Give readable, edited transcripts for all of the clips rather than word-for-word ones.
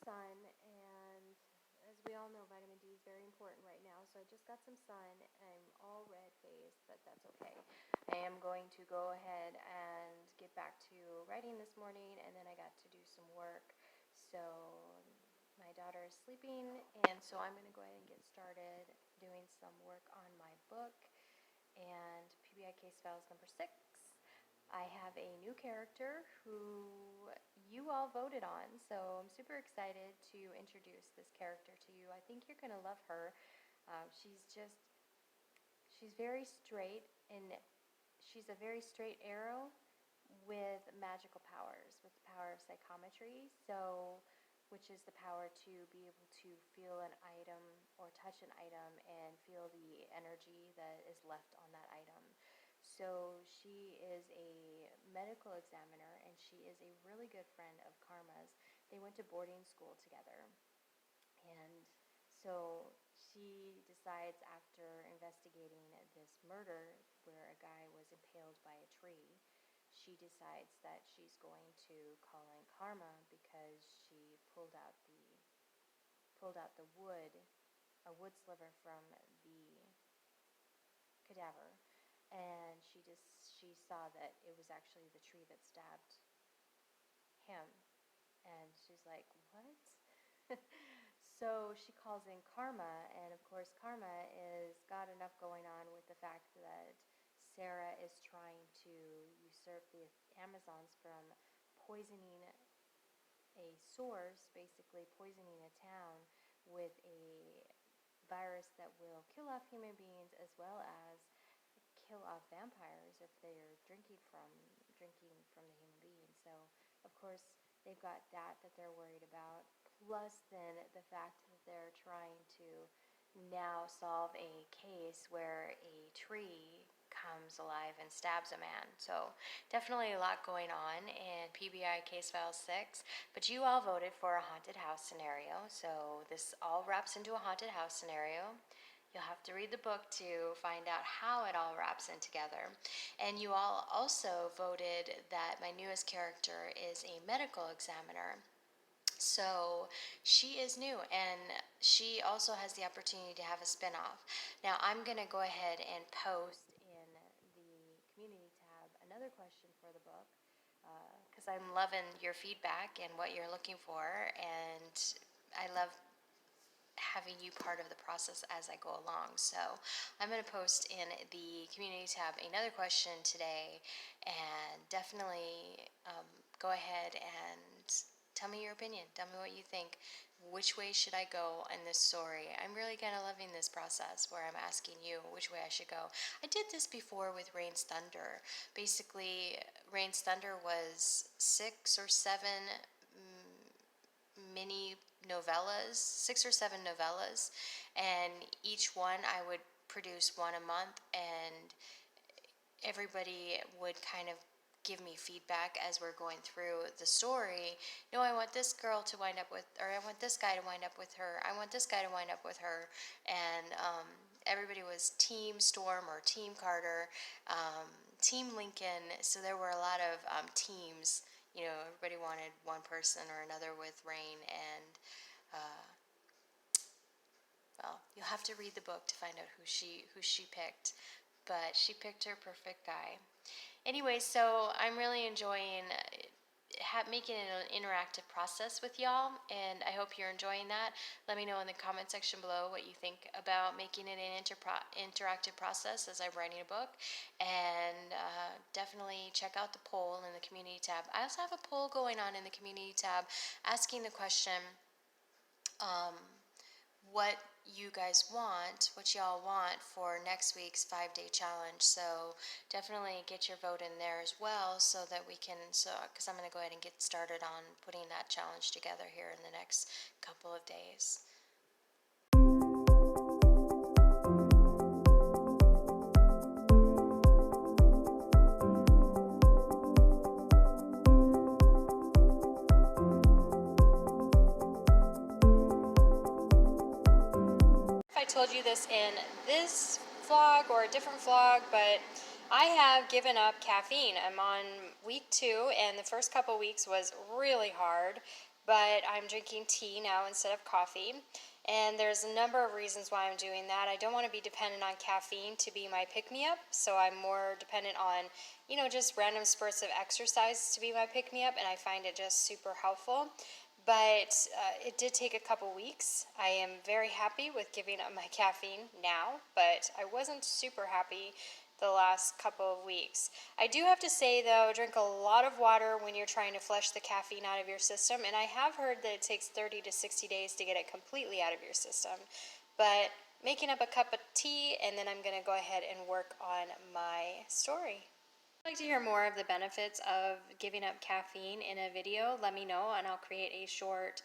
sun, and as we all know, vitamin D is very important right now. So I just got some sun. I'm all red-faced, but that's okay. I am going to go ahead and get back to writing this morning, and then I got to do some work. So my daughter is sleeping, and so I'm going to go ahead and get started doing some work on my book and PBI case files number 6. I have a new character who you all voted on, so I'm super excited to introduce this character to you. I think you're going to love her. She's very straight, and she's a very straight arrow with magical powers, with the power of psychometry, which is the power to be able to feel an item or touch an item and feel the energy that is left on that item. So she is a medical examiner, and she is a really good friend of Karma's. They went to boarding school together, and so she decides, after investigating this murder where a guy was impaled by a tree, she decides that she's going to call in Karma because she pulled out the wood, a wood sliver from the cadaver, and she saw that it was actually the tree that stabbed him, and she's like, what? So she calls in Karma, and of course Karma is got enough going on with the fact that Sarah is trying to usurp the Amazons from poisoning a source, basically poisoning a town with a virus that will kill off human beings as well as kill off vampires if they're drinking from the human beings. So of course they've got that they're worried about, plus then the fact that they're trying to now solve a case where a tree comes alive and stabs a man. So definitely a lot going on in PBI Case File 6, but you all voted for a haunted house scenario, so this all wraps into a haunted house scenario. You'll have to read the book to find out how it all wraps in together. And you all also voted that my newest character is a medical examiner. So she is new, and she also has the opportunity to have a spin-off. Now I'm going to go ahead and post in the community tab another question for the book, because I'm loving your feedback and what you're looking for, and I love having you part of the process as I go along. So I'm going to post in the community tab another question today, and definitely go ahead and tell me your opinion. Tell me what you think. Which way should I go in this story? I'm really kind of loving this process where I'm asking you which way I should go. I did this before with Rain's Thunder. Basically, Rain's Thunder was 6 or 7 mini novellas, 6 or 7 novellas, and each one I would produce one a month, and everybody would kind of give me feedback as we're going through the story. No, I want this girl to wind up with, or I want this guy to wind up with her, I want this guy to wind up with her, and everybody was Team Storm or Team Carter, Team Lincoln, so there were a lot of teams. You know, everybody wanted one person or another with Rain, and well, you'll have to read the book to find out who she picked, but she picked her perfect guy. Anyway, so I'm really enjoying making it an interactive process with y'all, and I hope you're enjoying that. Let me know in the comment section below what you think about making it an interactive process as I'm writing a book, and definitely check out the poll in the community tab. I also have a poll going on in the community tab asking the question, what you guys want, what y'all want for next week's 5-day challenge. So definitely get your vote in there as well, so that we can, because I'm going to go ahead and get started on putting that challenge together here in the next couple of days. I told you this in this vlog or a different vlog, but I have given up caffeine. I'm on week 2, and the first couple weeks was really hard, but I'm drinking tea now instead of coffee. And there's a number of reasons why I'm doing that. I don't want to be dependent on caffeine to be my pick-me-up, so I'm more dependent on, just random spurts of exercise to be my pick-me-up, and I find it just super helpful. But it did take a couple weeks. I am very happy with giving up my caffeine now, but I wasn't super happy the last couple of weeks. I do have to say, though, drink a lot of water when you're trying to flush the caffeine out of your system, and I have heard that it takes 30 to 60 days to get it completely out of your system. But making up a cup of tea, and then I'm going to go ahead and work on my story. If you'd like to hear more of the benefits of giving up caffeine in a video, let me know, and I'll create a short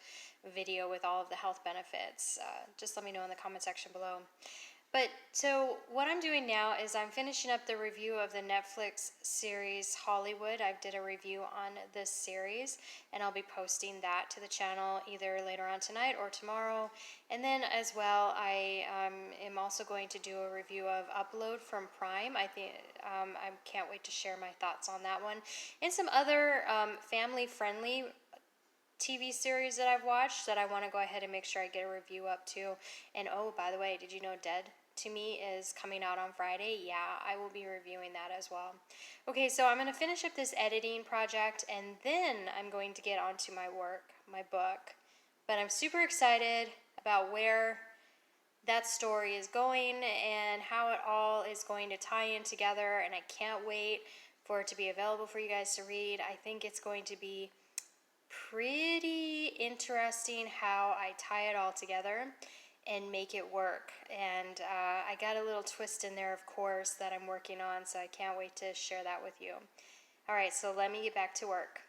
video with all of the health benefits. Just let me know in the comment section below. But so what I'm doing now is I'm finishing up the review of the Netflix series Hollywood. I did a review on this series, and I'll be posting that to the channel either later on tonight or tomorrow. And then as well, I am also going to do a review of Upload from Prime. I can't wait to share my thoughts on that one. And some other family-friendly TV series that I've watched that I want to go ahead and make sure I get a review up to. And oh, by the way, did you know Dead to Me is coming out on Friday? Yeah, I will be reviewing that as well. Okay, so I'm going to finish up this editing project, and then I'm going to get onto my work, my book. But I'm super excited about where that story is going and how it all is going to tie in together, and I can't wait for it to be available for you guys to read. I think it's going to be pretty interesting how I tie it all together and make it work. And I got a little twist in there, of course, that I'm working on, so I can't wait to share that with you. All right, so let me get back to work.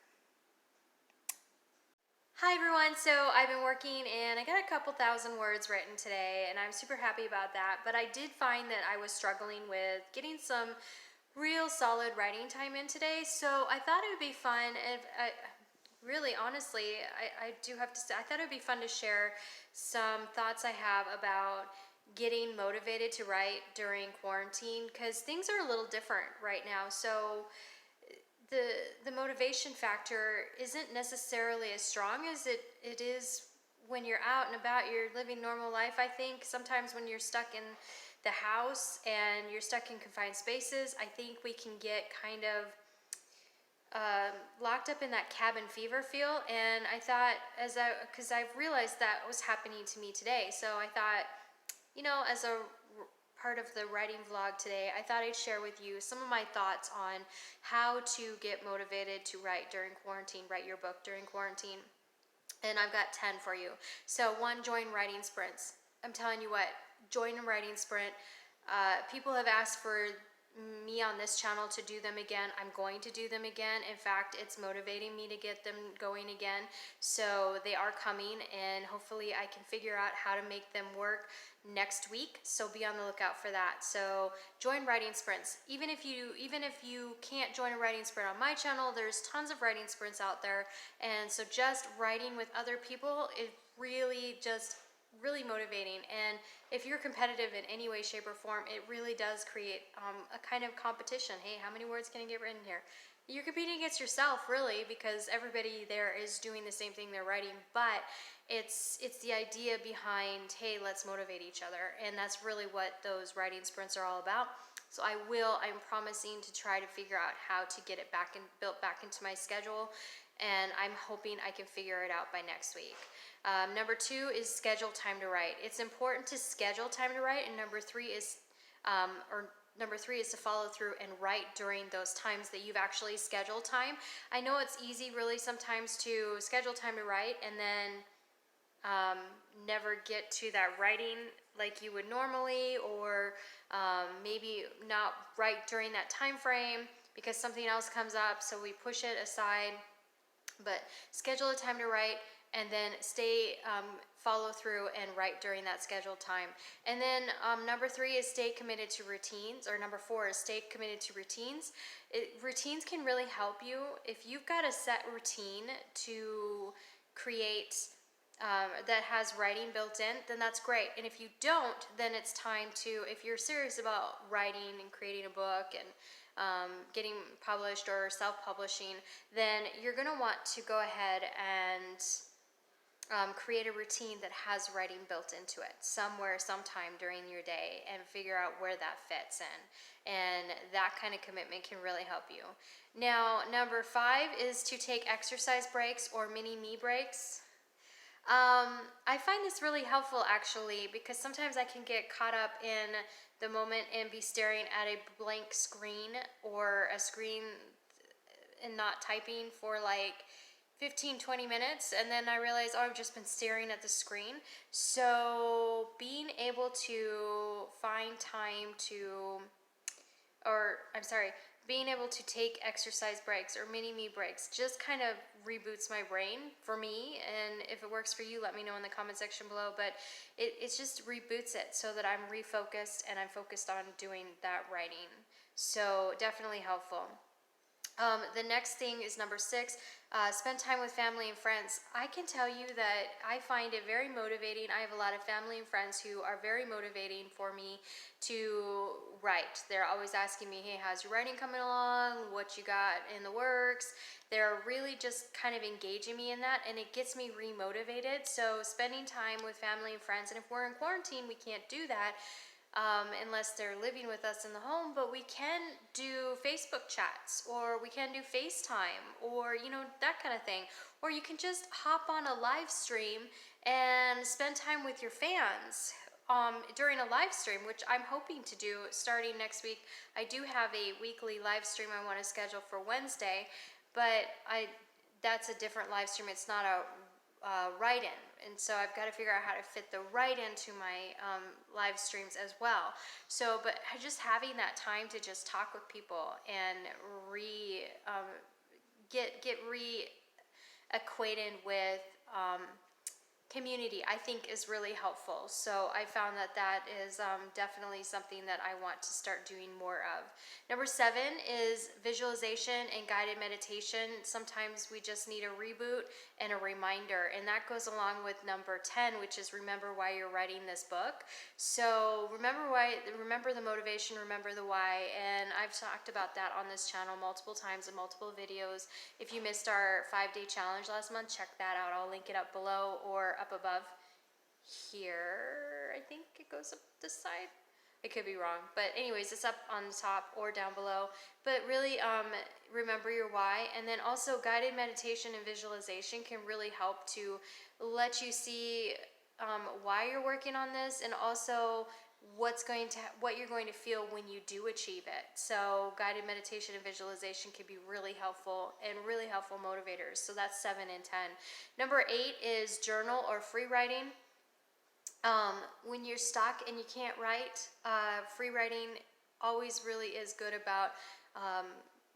Hi everyone, so I've been working and I got a couple thousand words written today, and I'm super happy about that, but I did find that I was struggling with getting some real solid writing time in today, so I thought it would be fun if really, honestly, I do have to say, I thought it would be fun to share some thoughts I have about getting motivated to write during quarantine, because things are a little different right now. So the motivation factor isn't necessarily as strong as it is when you're out and about, you're living normal life. I think sometimes when you're stuck in the house and you're stuck in confined spaces, I think we can get kind of locked up in that cabin fever feel. And I thought, because I've realized that was happening to me today, so I thought, as a part of the writing vlog today, I thought I'd share with you some of my thoughts on how to get motivated to write during quarantine, write your book during quarantine. And I've got 10 for you. So 1, join writing sprints. I'm telling you what, join a writing sprint. People have asked for me on this channel to do them again. I'm going to do them again. In fact, it's motivating me to get them going again. So they are coming, and hopefully I can figure out how to make them work next week. So be on the lookout for that. So join writing sprints. Even if you can't join a writing sprint on my channel, there's tons of writing sprints out there. And so just writing with other people is really motivating. And if you're competitive in any way, shape, or form, it really does create a kind of competition. Hey, how many words can I get written here? You're competing against yourself, really, because everybody there is doing the same thing they're writing, but it's the idea behind, hey, let's motivate each other, and that's really what those writing sprints are all about. So I'm promising to try to figure out how to get it built back into my schedule, and I'm hoping I can figure it out by next week. Number 2 is schedule time to write. It's important to schedule time to write, and number 3 is to follow through and write during those times that you've actually scheduled time. I know it's easy really sometimes to schedule time to write and then never get to that writing like you would normally, or maybe not write during that time frame because something else comes up, so we push it aside. But schedule a time to write, and then follow through and write during that scheduled time. And then number 3 is stay committed to routines, or number 4 is stay committed to routines. Routines can really help you. If you've got a set routine to create that has writing built in, then that's great. And if you don't, then it's time to, if you're serious about writing and creating a book and getting published or self-publishing, then you're going to want to go ahead and create a routine that has writing built into it somewhere, sometime during your day, and figure out where that fits in. And that kind of commitment can really help you. Now, number 5 is to take exercise breaks or mini me breaks. I find this really helpful actually, because sometimes I can get caught up in the moment and be staring at a blank screen or a screen and not typing for like 15-20 minutes, and then I realize, oh, I've just been staring at the screen. So being able to find time to, being able to take exercise breaks or mini me breaks just kind of reboots my brain for me. And if it works for you, let me know in the comment section below. But it just reboots it so that I'm refocused and I'm focused on doing that writing. So definitely helpful. The next thing is number 6, spend time with family and friends. I can tell you that I find it very motivating. I have a lot of family and friends who are very motivating for me to write. They're always asking me, hey, how's your writing coming along? What you got in the works? They're really just kind of engaging me in that, and it gets me remotivated. So spending time with family and friends, and if we're in quarantine, we can't do that. Unless they're living with us in the home, but we can do Facebook chats, or we can do FaceTime, or that kind of thing. Or you can just hop on a live stream and spend time with your fans during a live stream, which I'm hoping to do starting next week. I do have a weekly live stream I want to schedule for Wednesday, but that's a different live stream. It's not a write-in, and so I've got to figure out how to fit the write-in to my live streams as well. So, but just having that time to just talk with people and get reacquainted with community, I think is really helpful. So I found that is definitely something that I want to start doing more of. Number 7 is visualization and guided meditation. Sometimes we just need a reboot and a reminder, and that goes along with number 10, which is remember why you're writing this book. So remember the motivation, remember the why, and I've talked about that on this channel multiple times in multiple videos. If you missed our 5-day challenge last month, check that out. I'll link it up below or up above here. I think it goes up this side. I could be wrong, but anyways, it's up on the top or down below. But really, remember your why, and then also guided meditation and visualization can really help to let you see why you're working on this, and also what you're going to feel when you do achieve it. So guided meditation and visualization can be really helpful and really helpful motivators. So that's 7 and 10. Number 8 is journal or free writing. When you're stuck and you can't write, free writing always really is good about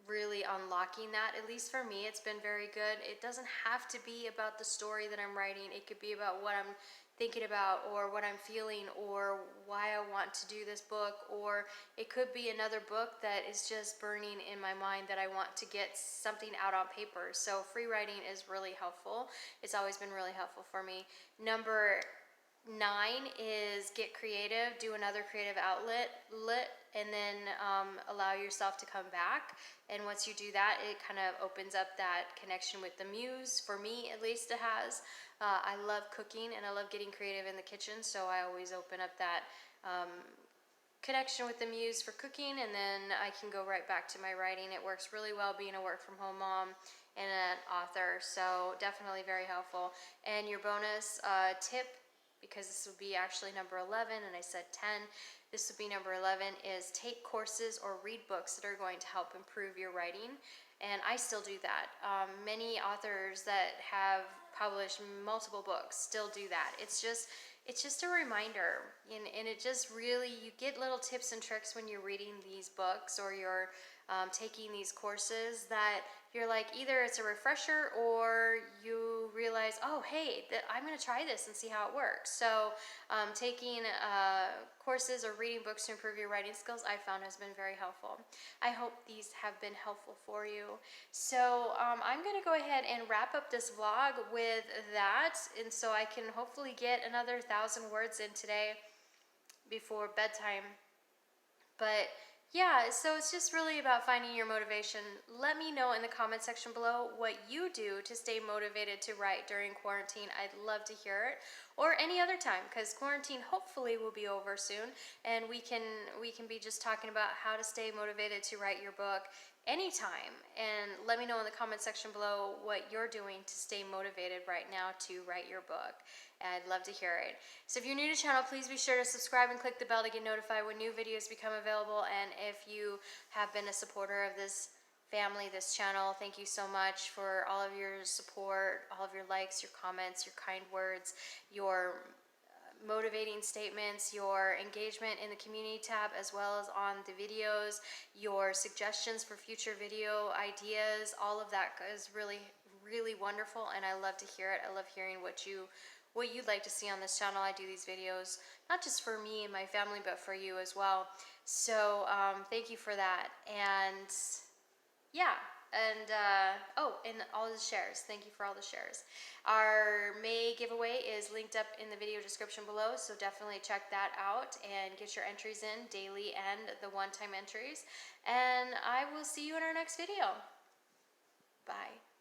really unlocking that. At least for me, it's been very good. It doesn't have to be about the story that I'm writing. It could be about what I'm thinking about, or what I'm feeling, or why I want to do this book, or it could be another book that is just burning in my mind that I want to get something out on paper. So free writing is really helpful. It's always been really helpful for me. Number 9 is get creative, do another creative outlet, and then allow yourself to come back. And once you do that, it kind of opens up that connection with the muse. For me, at least, it has. I love cooking and I love getting creative in the kitchen, so I always open up that connection with the muse for cooking, and then I can go right back to my writing. It works really well being a work-from-home mom and an author, so definitely very helpful. And your bonus tip, because this would be actually number 11 and I said 10, this would be number 11, is take courses or read books that are going to help improve your writing. And I still do that. Many authors that have published multiple books still do that. It's just a reminder, and it just really, you get little tips and tricks when you're reading these books or you're taking these courses, that you're like, either it's a refresher or you realize, oh hey, I'm going to try this and see how it works. So taking courses or reading books to improve your writing skills, I found has been very helpful. I hope these have been helpful for you. So I'm going to go ahead and wrap up this vlog with that, and so I can hopefully get another 1,000 words in today before bedtime. But Yeah, so it's just really about finding your motivation. Let me know in the comment section below what you do to stay motivated to write during quarantine. I'd love to hear it, or any other time, because quarantine hopefully will be over soon, and we can be just talking about how to stay motivated to write your book anytime. And let me know in the comment section below what you're doing to stay motivated right now to write your book. I'd love to hear it. So if you're new to the channel, please be sure to subscribe and click the bell to get notified when new videos become available. And if you have been a supporter of this family, this channel, thank you so much for all of your support, all of your likes, your comments, your kind words, your motivating statements, your engagement in the community tab, as well as on the videos, your suggestions for future video ideas. All of that is really, really wonderful, and I love to hear it. I love hearing what you'd like to see on this channel. I do these videos not just for me and my family, but for you as well. So thank you for that. And yeah, and oh, and all the shares. Thank you for all the shares. Our May giveaway is linked up in the video description below, so definitely check that out and get your entries in, daily and the one-time entries. And I will see you in our next video. Bye.